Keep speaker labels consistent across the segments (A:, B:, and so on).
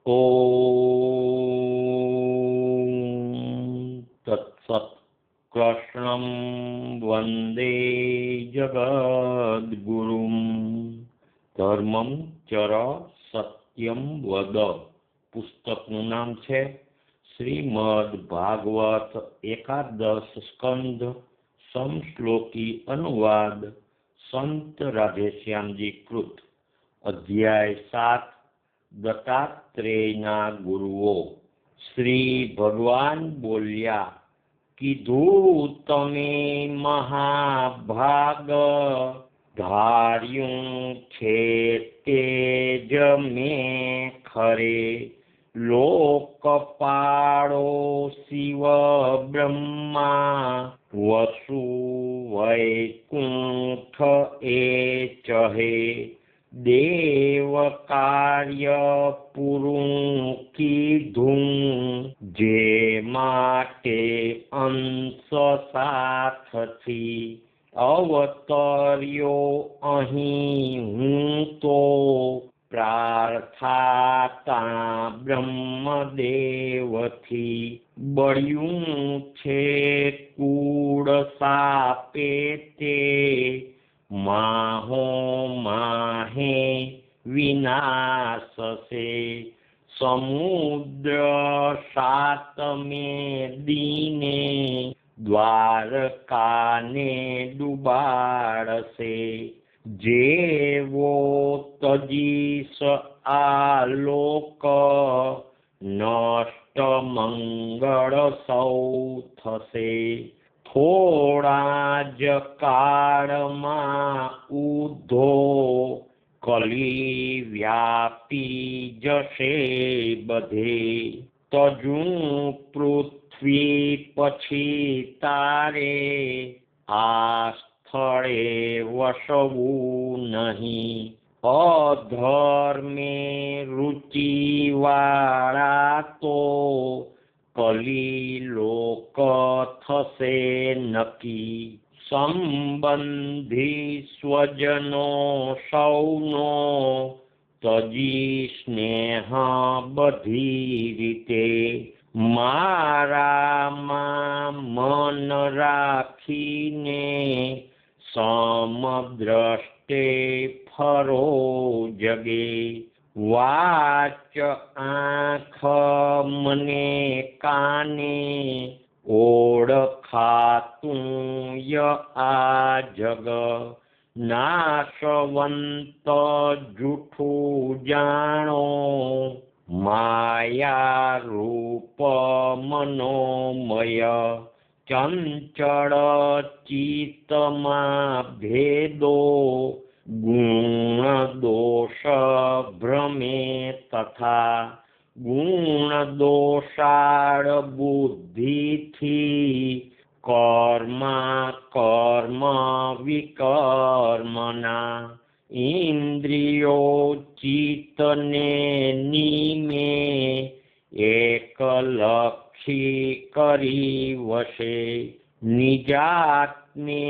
A: ॐ तत्सत्। कृष्णं वन्दे जगद्गुरुं धर्मं चर सत्यं वद। પુસ્તકનું નામ છે શ્રીમદ ભાગવત એકાદશ સ્કંધ સમશ્લોકી અનુવાદ સંત રાધેશ્યામજી કૃત. અધ્યાય 7 દત્તાત્રેયના ગુરુઓ. શ્રી ભગવાન બોલ્યા, કીધું તમે મહાભાગ, ધાર્યું છે તે જ મેં ખરે. લોકપાળો શિવ બ્રહ્મા, વસુ વૈકુંઠ એ ચહે. દેવ કાર્ય પૂરું કીધું, જે માટે અંશ સાથથી અવતર્યો અહીં હું તો. પ્રાર્થાતા બ્રહ્મદેવથી બળ્યું છે કુળ સાપે તે. માહો માહે વિનાશસે, સમુદ્ર સાતમે દીને. દ્વારકાને ડુબાડશે, જેવો તજીશ આલોક. નષ્ટ મંગળ સૌ થશે, થોડા જ કાળમાં ઉધો. કલી વ્યાપી જશે બધે, તજું પૃથ્વી પછી તારે. આ સ્થળે વસવું નહીં, અધર્મે રુચિ વાળા તો. કલી લોક થશે નકી, સંબંધી સ્વજનો સૌનો. તજી સ્નેહ બધી રીતે, મારામાં મન રાખીને. સમદ્રષ્ટે ફરો જગે, વાચ આંખ મને કાને. ઓળખાતું ય આ જગ, નાશવંત જૂઠું જાણો. માયા રૂપ મનોમય, ચંચળ ચિત્તમાં ભેદો. ગુણ દોષ ભ્રમે તથા, ગુણ દોષાળ બુદ્ધિથી. કર્મા કર્મ વિકર્મના, ઇન્દ્રિયો ચિત્તને નિમે. એકલક્ષી કરી વશે, નિજાત્મે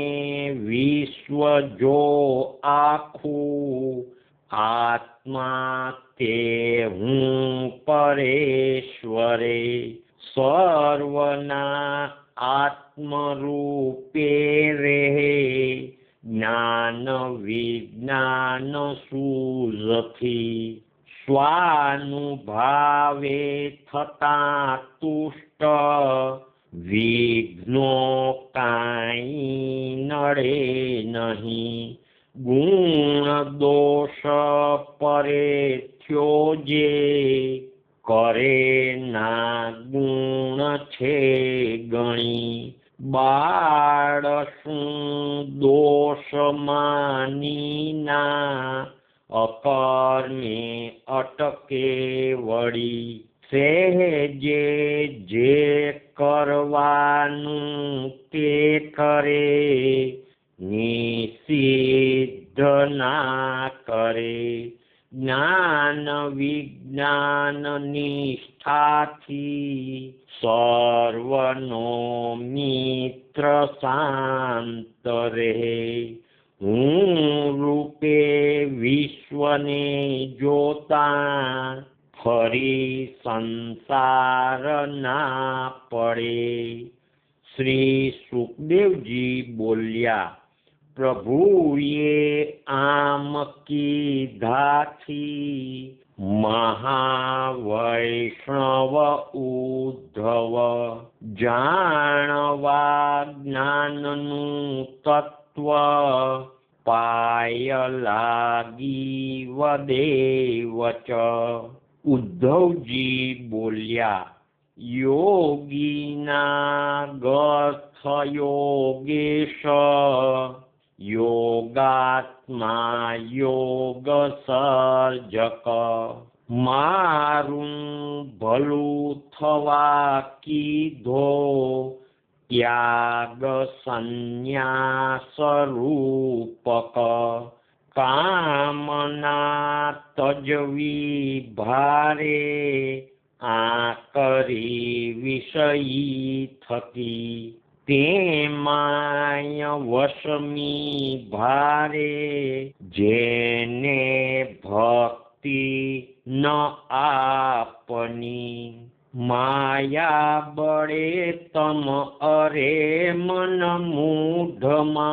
A: વિશ્વ જો આખું. આત્મા તે હું પરેશ્વરે, સર્વના આત્મરૂપે રહે. જ્ઞાન વિજ્ઞાન સૂઝથી, સ્વાનુભાવે થતા તુષ્ટ. વિઘ્નો કાંઈ નડે નહીં, ગુણ દોષ પરે થયો જે. કરે ના ગુણ છે ગણી, બાળ શું દોષ માનીના. અકર્મે અટકે વળી, સહેજે જે કરવાનું તે કરે. નિષિદ્ધ ના કરે, જ્ઞાન વિજ્ઞાન નિષ્ઠાથી. સર્વનો મિત્ર શાંત રહે, હું રૂપે વિશ્વને જોતા. ફરી સંસાર ના પડે. શ્રી સુખદેવજી બોલ્યા, પ્રભુએ આમ કીધાથી મહાવૈષ્ણવ ઉદ્ધવ જાણવા જ્ઞાનનું તત્વ પાય લાગી વદેવચ. ઉદ્ધવજી બોલ્યા, યોગીના ગર્થ યોગેશ યોગાત્મા યોગ સર્જક. મારું ભલું થવા કીધો ત્યાગ સંન્યાસ રૂપક. કામના તજવી ભારે આ કરી વિષયી થકી. તેમાય વશમી ભારે જેને ભક્તિ ન આપની. માયા બળે તમ અરે મન મૂઢ મારું.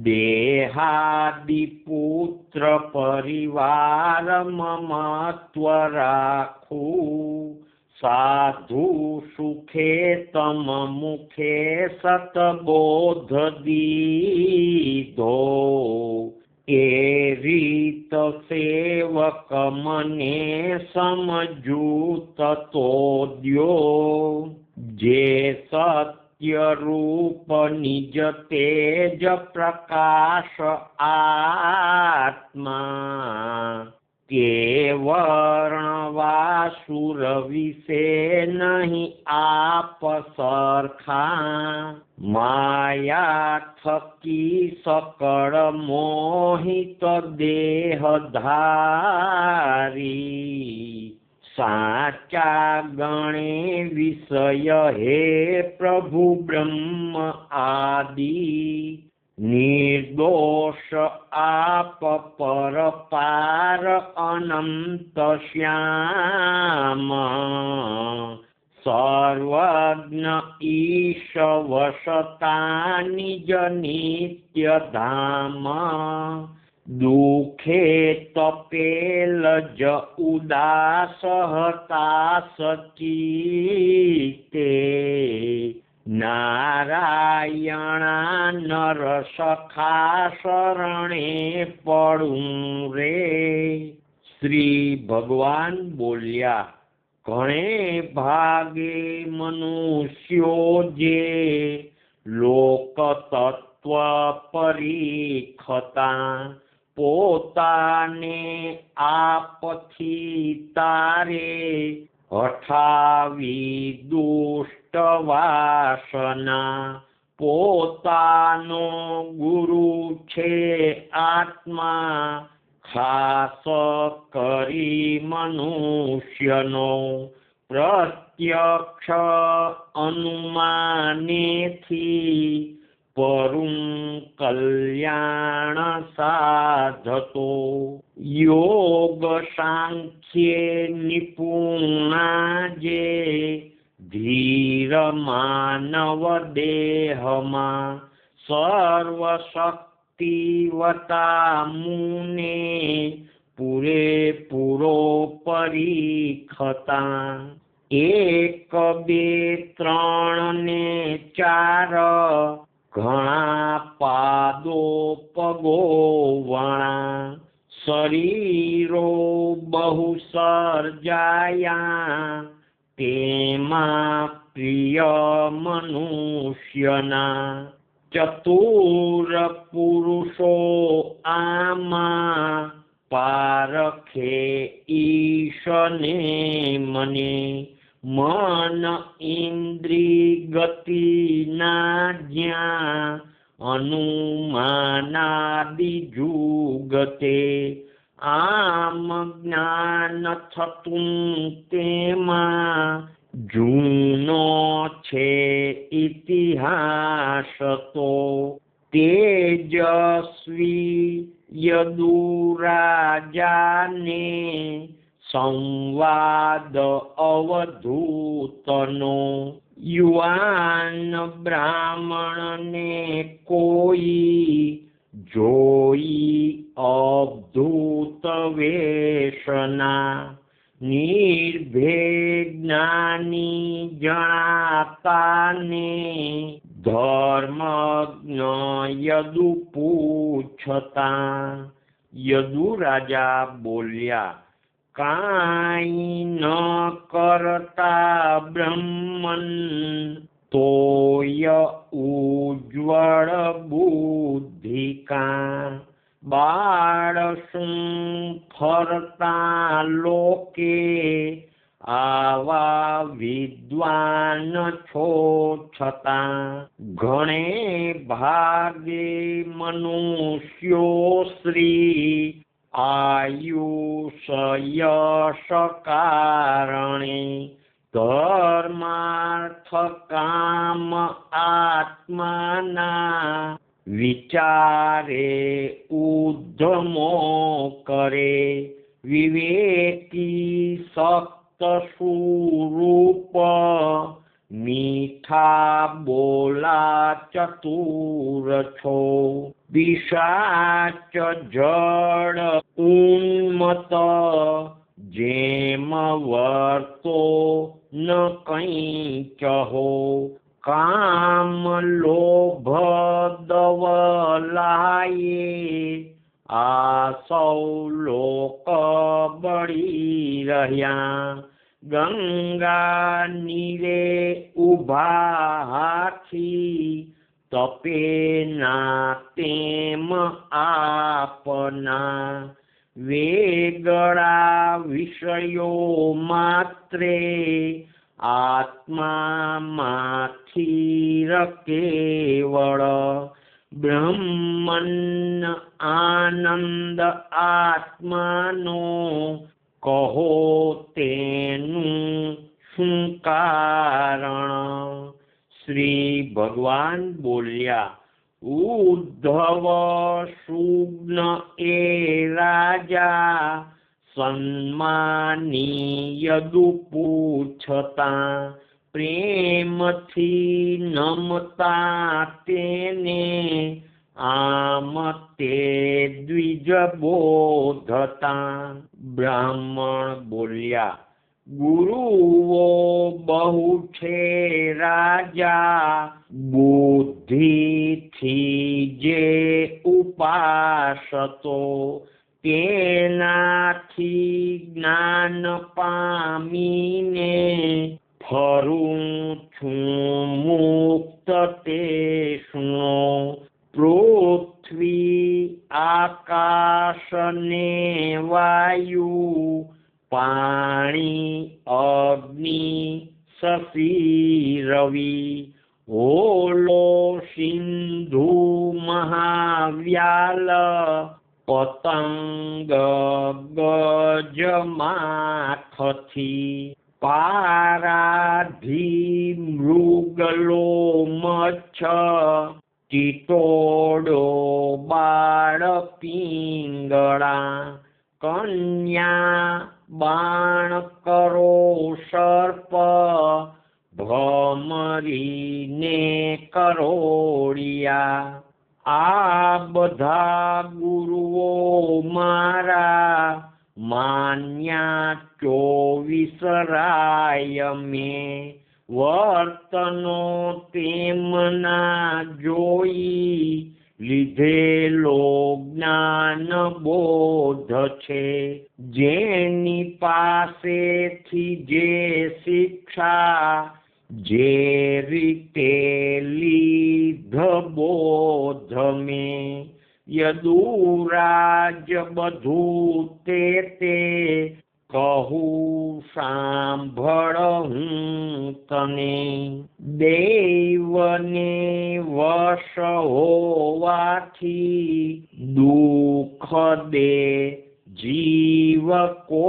A: દેહાદિ પુત્ર પરિવાર મમત્વ રાખું. સાધુ સુખે તમ મુખે સતબોધ દીધો. એ રીત સેવક મને સમજૂ તતો દ્યો. જે સત્ય રૂપ નિજ તેજ પ્રકાશ આત્મા. કે વર્ણવાસુર વિશે નહીં આપ સરખા. માયા થકી સકળ મોહિત દેહધારી. સાચા ગણે વિષય હે પ્રભુ બ્રહ્મ આદિ. નિર્દોષ આપ પર પાર અનંત શ્યામ. સર્વજ્ઞ ઈશ વસતા નિજ નિત્ય ધામ. દુઃખે તપેલ જ ઉદાસ હતાશ ચિત્તે. નારાયણા નર સખા શરણે પડું રે. શ્રી ભગવાન બોલ્યા, ઘણે ભાગે મનુષ્યો જે લોક તત્વ પરીખતા. પોતાને આપથી તારે હઠાવી દુષ્ટ વાસના. પોતાનો ગુરુ છે આત્મા. ખાસ કરી મનુષ્યનો પ્રત્યક્ષ અનુમાનેથી પરું કલ્યાણ સાધતો. યોગ સાંખ્યે નિપુણા જે ધીર માનવ દેહમાં. સર્વ શક્તિવતા મુને પૂરેપૂરો પરીખતા. એક બે ત્રણ ને ચાર ઘણા પાદો પગો વણા. શરીરો બહુ સર્જાયા. તેમાં પ્રિય મનુષ્યના. ચતુર પુરુષો આમાં પારખે ઈશને મને. મન ઇન્દ્રિય ગતિ ના જ્યાં અનુમાનાદિ જુગતે. આમ જ્ઞાન થતું તેમાં જૂનો છે ઇતિહાસ તો. તેજસ્વી યદુરાજાને સંવાદ અવધૂતનો યુવાન બ્રાહ્મણને કોઈ જોઈ અવધૂત વેશના નિર્ભેદ જ્ઞાની જણાતાને ધર્મજ્ઞ યદુ પૂછતા યદુ રાજા બોલ્યા, કાંઈ ન કરતા બ્રહ્મન તોય ઉજ્જવળ બુદ્ધિકા બાળ શું ફરતા લોકે આવા વિદ્વાન છો છતાં ઘણે ભાગે મનુષ્યો શ્રી આયુષ યશ કારણે ધર્માર્થ કામ આત્માના વિચારે ઉદ્ધમો કરે વિવેકી સક્ત સ્વરૂપ મીઠા બોલા ચતુર છો પિશાચ જડ ઉન્મત જેમ વર્તો ન કંઈ કહો કામ લોભ દવલાયે આ સૌ લોક બળી રહ્યા ગંગા નીરે ઉભા હાથી તપે ના તેમ આપના વેગળા વિષયો માત્રે આત્મામાંથી કેવળ બ્રહ્મન આનંદ આત્માનો કહો તેનું શું કારણ? શ્રી ભગવાન બોલ્યા, ઉદ્ધવ સુગ્ન એ રાજા સન્માની યદુ પૂછતા પ્રેમથી નમતા તેને આમ તે દ્વિજ બોધતા બ્રાહ્મણ બોલ્યા, ગુરુઓ બહુ છે રાજા બુદ્ધિથી જે ઉપાસતો તેનાથી જ્ઞાન પામીને ફરું છું મુક્ત તે સુનો પૃથ્વી આકાશ ને વાયુ પાણી અગ્નિ શશી રવિ ઓલો સિંધુ મહાવ્યાલ પતંગ ગજ માથથી પારાધી મૃગલો મચ્છ ટીટોડો બાળ પિંગળા કન્યા બાણ કરો સર્પ ભમરીને કરોડિયા આ બધા ગુરુઓ મારા માન્યા 24 રાય મેં વર્તનો તેમના જોઈ લીધેલો જ્ઞાન બોધ છે જેની પાસેથી જે શિક્ષા જે રીતે લીધ બોધ મેં યદુરાજ બધું તે કહું સાંભળ હું તને દેવને વશ હોવાથી દુઃખ દે જીવ કો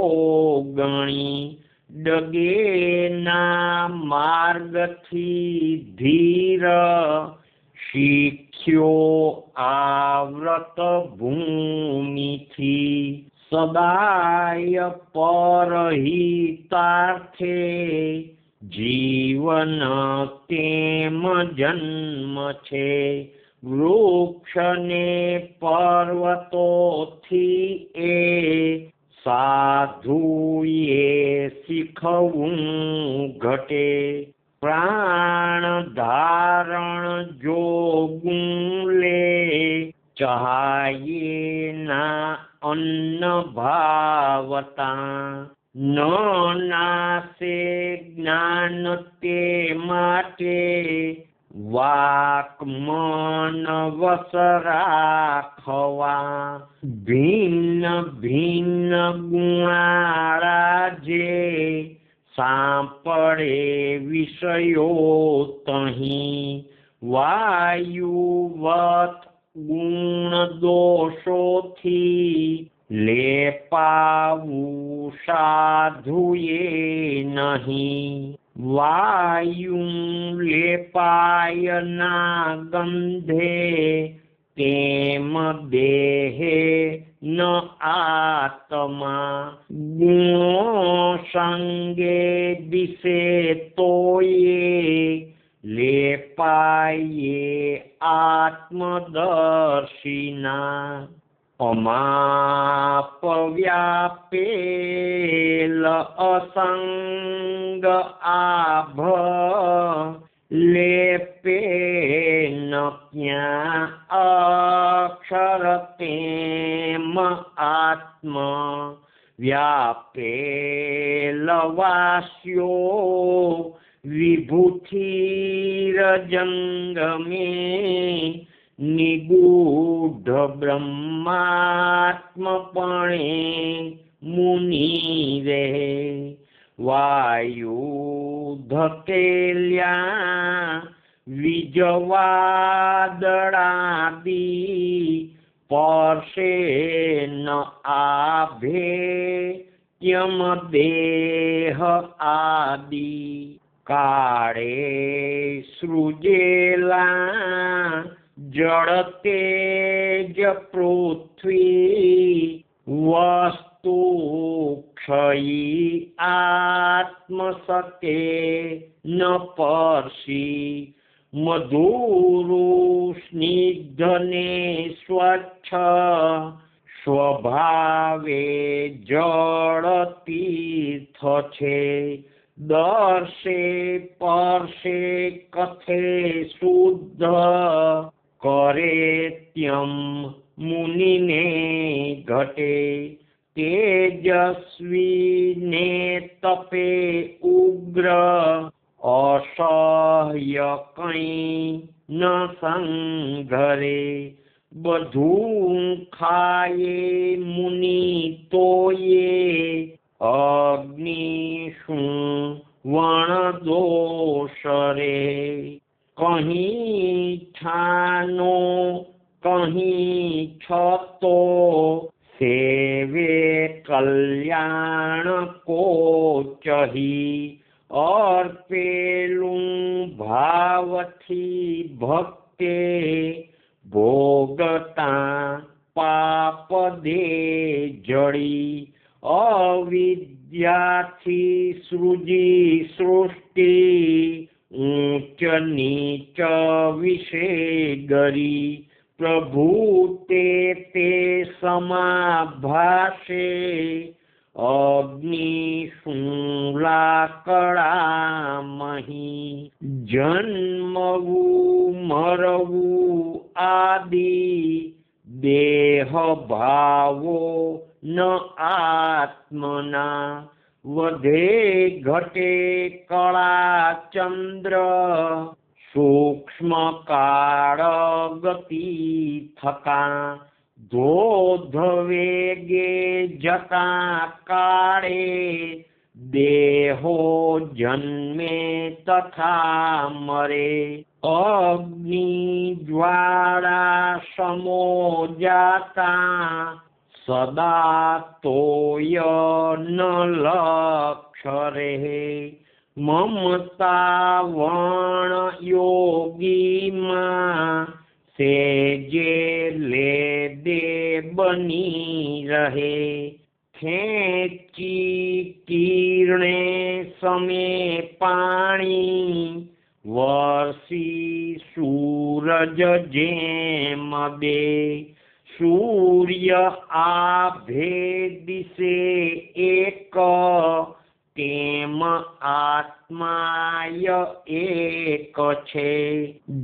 A: ગણી ડગે ના માર્ગથી ધીર શીખ્યો આવ્રત ભૂમિથી સદાય પરહિતાર્થે જીવન તેમ જન્મ છે વૃક્ષને પર્વતોથી એ સાધુએ શીખવું ઘટે પ્રાણ ધારણ જોગું લે ચાહીએ ના અન્ન ભાવતા ન નાશે જ્ઞાન તે માટે વાક મન વસ રાખવા ભિન્ન ભિન્ન ગુણાળા જે સાંપડે વિષયો તહીં વાયુવત ગુણ દોષોથી લેપાવું સાધુએ નહીં વાયુ લેપાયના ગંધે તેમ દેહે ન આત્મા ગુણો સંગે દિશે તોયે લેપાયે આત્મદર્શિના અમાપ વ્યાપેલ અસંગ આભ લેપે ન ક્યાં અક્ષર તેમ આત્મ વ્યાપેલ વાસ્યો વિભૂતિરજંગમે નિગૂઢ બ્રહ્માત્મપણે મુનિ રે વાયુ ધકેલ્યા વિજવાદળાદી પરશે ન આભે ત્યમ દેહ આદિ કાળે સૃજેલા જળ તેજ પૃથ્વી વસ્તુ ક્ષયી આત્મસતે ન પરસી મધુરુ સ્નિગ્ધને સ્વચ્છ સ્વભાવે જળ તીર્થ છે દર્શે પરશે કથે શુદ્ધ કરે ત્યમ મુનિને ઘટે તેજસ્વી ને તપે ઉગ્ર અસહ્ય કંઈ ન સંઘરે બધું ખાયે મુનિ તોયે અગ્નિ શું વણ દોષ રે કહી ઠાનો કહી છતો સેવે કલ્યાણ કો ચહી અર્પેલું ભાવથી ભક્તે ભોગતા પાપ દે જડી અવિદ્યાથી સૃજી સૃષ્ટિ ઊંચ નીચ વિશે ગરી પ્રભુ તે સમાભાસે અગ્નિ શુલા કળામહી જન્મવું મરવું આદિ દેહ ભાવો ન આત્મના વધે ઘટે કળા ચંદ્ર સૂક્ષ્મ કાળ ગતિ થકા ધોધ વેગે જતા કાળે દેહો જન્મે તથા મરે અગ્નિ જ્વાળા સમો જાતા સદા તોય ન લક્ષરે મમતા વણ યોગીમાં સેજે લે દે બની રહે ખેંચી કિરણે સમે પાણી વર્ષી સૂરજ જેમ બે સૂર્ય આભે દિશે એક તેમ આત્માય એક છે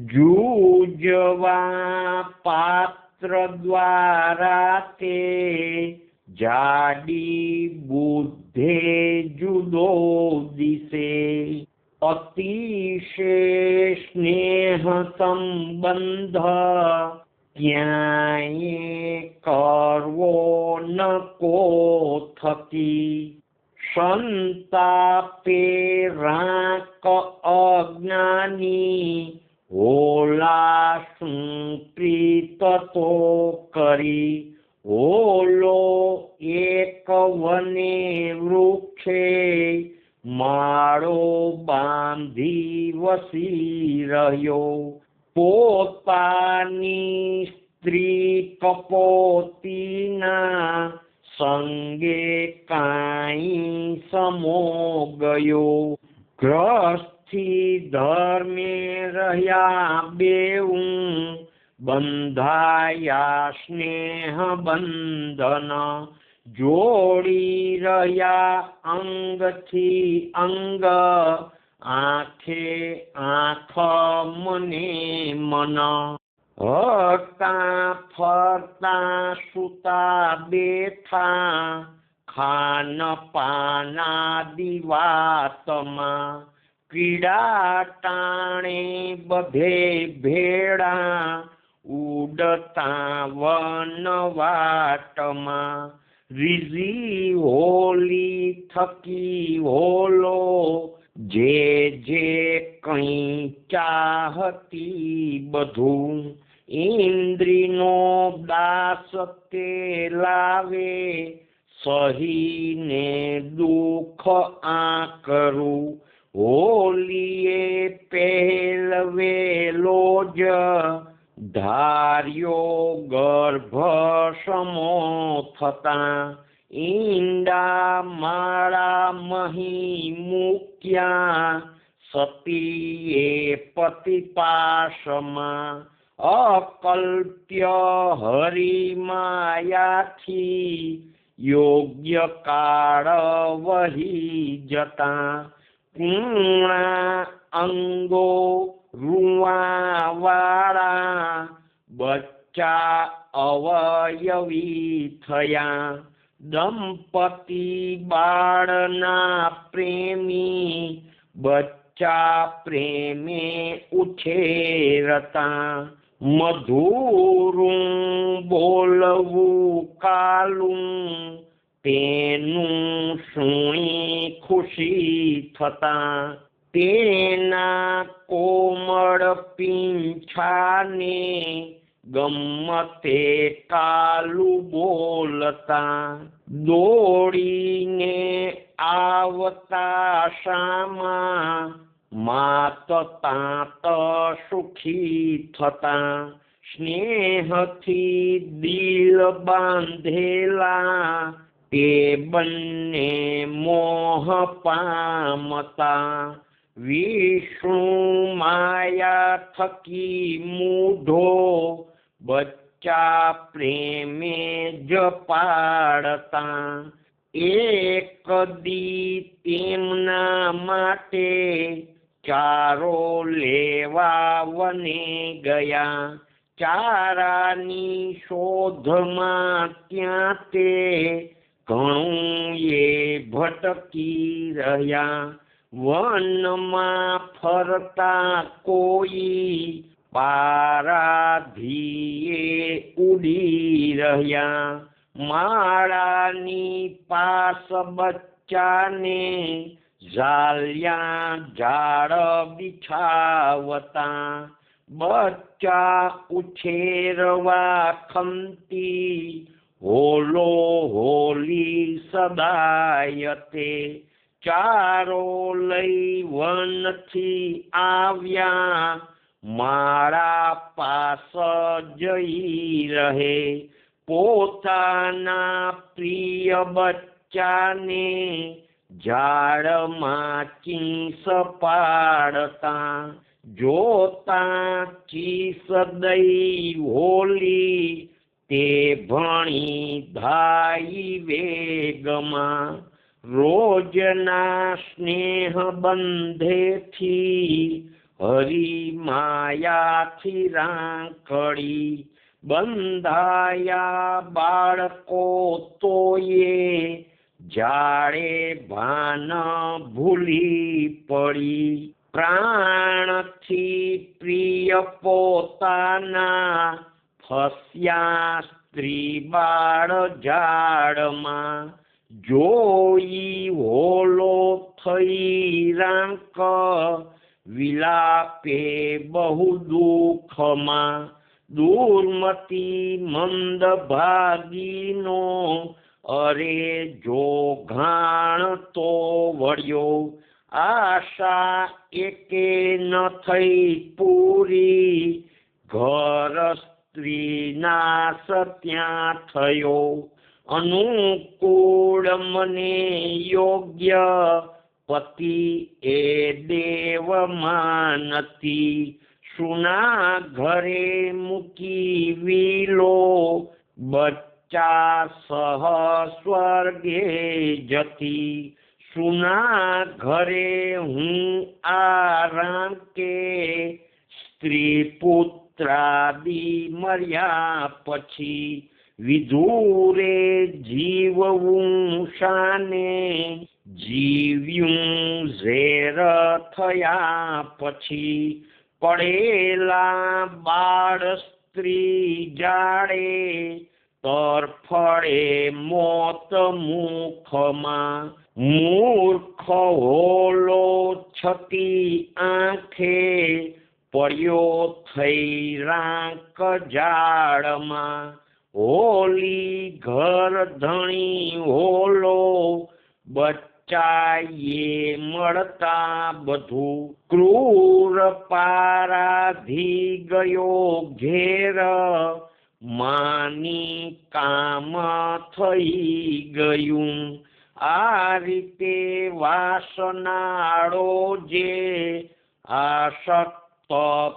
A: જૂજવા પાત્ર દ્વારા તે જાડી બુદ્ધે જુદો દિશે અતિશય સ્નેહ સંબંધ ક્યાંય કરવો ન કો થકી સંતાપે રાક અજ્ઞાની હોલા શું પ્રીત તો કરી ઓલો એક વને વૃક્ષે માળો બાંધી વસી રહ્યો પોતાની સ્ત્રી કપોતીના સંગે કાંઈ સમો ગયો ગ્રસ્થી ધર્મે રહ્યા બેઉં બંધાયા સ્નેહ બંધન જોડી રહ્યા અંગથી અંગ આંખે આંખ મને મન હરતા ફરતા સુતા બેઠા ખાન પાનાદિ વાતમાં પીડા ટાણે બધે ભેળા ઉડતા વનવાટમાં રીઝી હોલી થકી હોલો જે જે કંઈ ચાહતી બધું ઇન્દ્રિનો દાસ તે લાવે સહીને દુઃખ આ કરું હોલીએ પહેલવેલો જ ધાર્યો ગર્ભ સમો થતા ઈંડા માળા મહી મૂક્યા સતીએ પતિપાશમાં અકલ્પ્ય હરિમાયાથી યોગ્ય કાળ વહી જતા પૂર્ણા અંગો રૂવા વાળા બચ્ચા અવયવી થયા દંપતી બાળના પ્રેમી બચ્ચા પ્રેમે ઉછેરતા મધુરું બોલવું કાલું તેનું સુણી ખુશી થતા તેના કોમળ પીંછાને ગમ્મતે કાલુ બોલતા દોડીને આવતા શામાં માત તાત સુખી થતા સ્નેહથી દિલ બાંધેલા તે બંને મોહ પામતા વિષ્ણુ માયા થકી મૂઢો બચ્ચા પ્રેમે જ પાડતા એક દી તેમના માટે ચારો લેવા વને ગયા ચારાની શોધમાં ત્યાં તે ઘણું એ ભટકી રહ્યા વનમાં ફરતા કોઈ પારાધીએ ઉડી રહ્યા માળાની પાસ બચ્ચાને ઝાલ્યા ઝાડ બિછાવતા બચ્ચા ઉછેરવા ખમતી હોલો હોલી સદાયતે ચારો લઈ વનથી આવ્યા મારા પાસ જઈ રહે પોતાના પ્રિય બચ્ચાને ઝાડમાં ચીસ પાડતા જોતા ચીસ દઈ હોલી તે ભણી ધાઈ વેગમાં રોજના સ્નેહ બંધેથી હરી માયાથી રાંકડી બંધાયા બાળકો તોયે જાડે ભાન ભૂલી પડી પ્રાણથી પ્રિય પોતાના ફસ્યા સ્ત્રી બાળ ઝાડમાં જોઈ હોલો થઈ રાંક વિલાપે બહુ દુઃખમાં દુર્મતી મંદ ભાગીનો અરે જો ઘાણ તો વળ્યો આશા એકે ન થઈ પૂરી ઘર સ્ત્રીના સત્યા થયો અનુકૂળ મને યોગ્ય પતિ એ દેવ માનતી સુના ઘરે મૂકી વિલો બચ્ચા સહ સ્વર્ગે જતી સુના ઘરે હું આરાંકે સ્ત્રી પુત્રાદિ મર્યા પછી વિધુરે જીવવું શાને જીવ્યું ઝેર થયા પછી પડેલા બાળ સ્ત્રી જાડે તરફળે મોત મુખમાં મૂર્ખ હોલો છતી આંખે પડ્યો થઈ રાંક ઝાડમાં હોલી ઘર ધણી હોલો બચ્ચાએ મળતા બધું ક્રૂર પારાધી ગયો ઘેર માની કામ થઈ ગયું આ રીતે વાસનાળો જે આસક્ત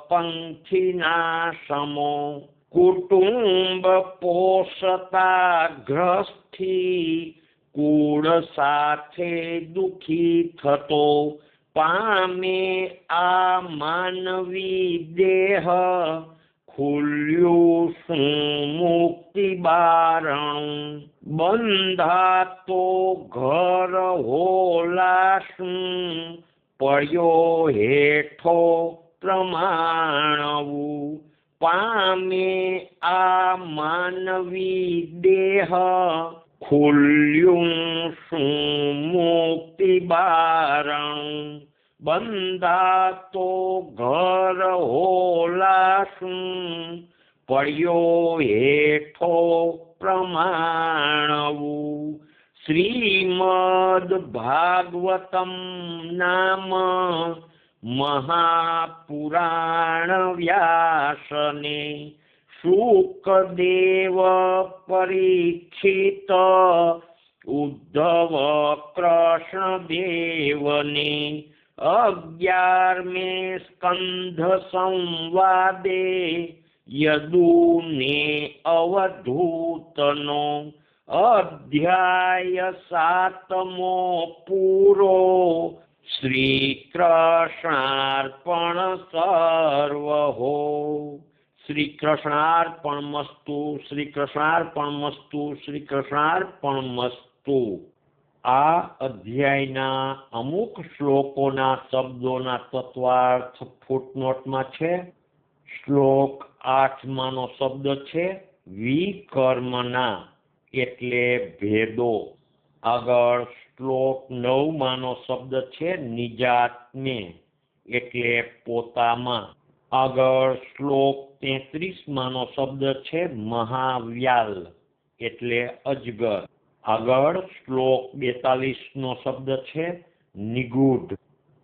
A: પંથીના સમો કુટુંબ પોષતા ગ્રસ્થી કુળ સાથે દુખી થતો પામે આ માનવી દેહ ખુલ્યું શું મુક્તિ બારણું બંધાતો ઘર હોલા શું પડ્યો હેઠો પ્રમાણવું પામે આ માનવી દેહ ખુલ્યું શું મુક્તિ બારણું બંધાતો ઘર હોલા શું પડ્યો હેઠો પ્રમાણવું શ્રીમદ ભાગવતમ નામ મહાપુરાણ વ્યાસને શુકદેવ પરીક્ષિત ઉદ્ધવ કૃષ્ણદેવને 11મે સ્કંધ સંવાદે યદુને અવધૂતનો અધ્યાય 7મો પૂરો શ્રી કૃષ્ણાર્પણ સર્વહો શ્રી કૃષ્ણાર્પણમસ્તુ શ્રી કૃષ્ણાર્પણમસ્તુ શ્રી કૃષ્ણાર્પણમસ્તુ આ અધ્યાયના અમુક શ્લોકોના શબ્દોના તત્વાર્થ ફૂટનોટમાં છે શ્લોક 8માંનો શબ્દ છે વિકર્મના એટલે ભેદો આગળ શ્લોક 9માંનો શબ્દ છે નિજાત્મે એટલે પોતામાં આગળ શ્લોક 33માંનો શબ્દ છે મહાવ્યાલ એટલે અજગર આગળ શ્લોક 42નો શબ્દ છે નિગૂઢ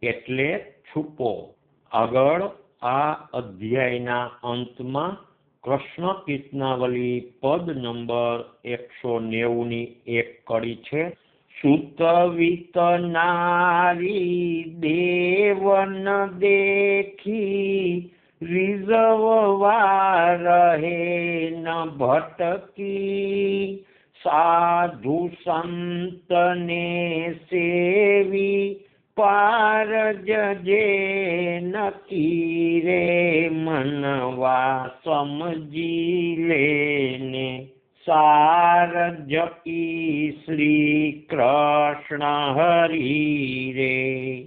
A: એટલે છુપો। આગળ આ અધ્યાયના અંતમાં કૃષ્ણ કીર્તનાવલી પદ નંબર 190 ની એક કડી છે। સુત વિત નારી દેવન દેખી રીઝવવા રહે ન ભટકી સાધુ સંતને સેવી પાર જજે નકી રે મનવા સમજી લેને સાર જપી શ્રી કૃષ્ણ હરી રે।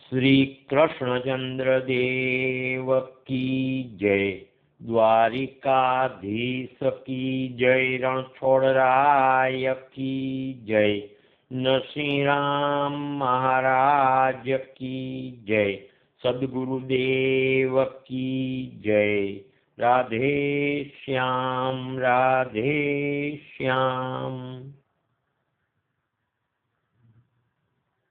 A: શ્રી કૃષ્ણચંદ્ર દેવ કી જય। દ્વારિકાધીશ કી જય। રણછોડરાય કી જય। નરસિંહ મહારાજ કી જય। સદગુરુદેવ કી જય। રાધે શ્યામ, રાધે શ્યામ।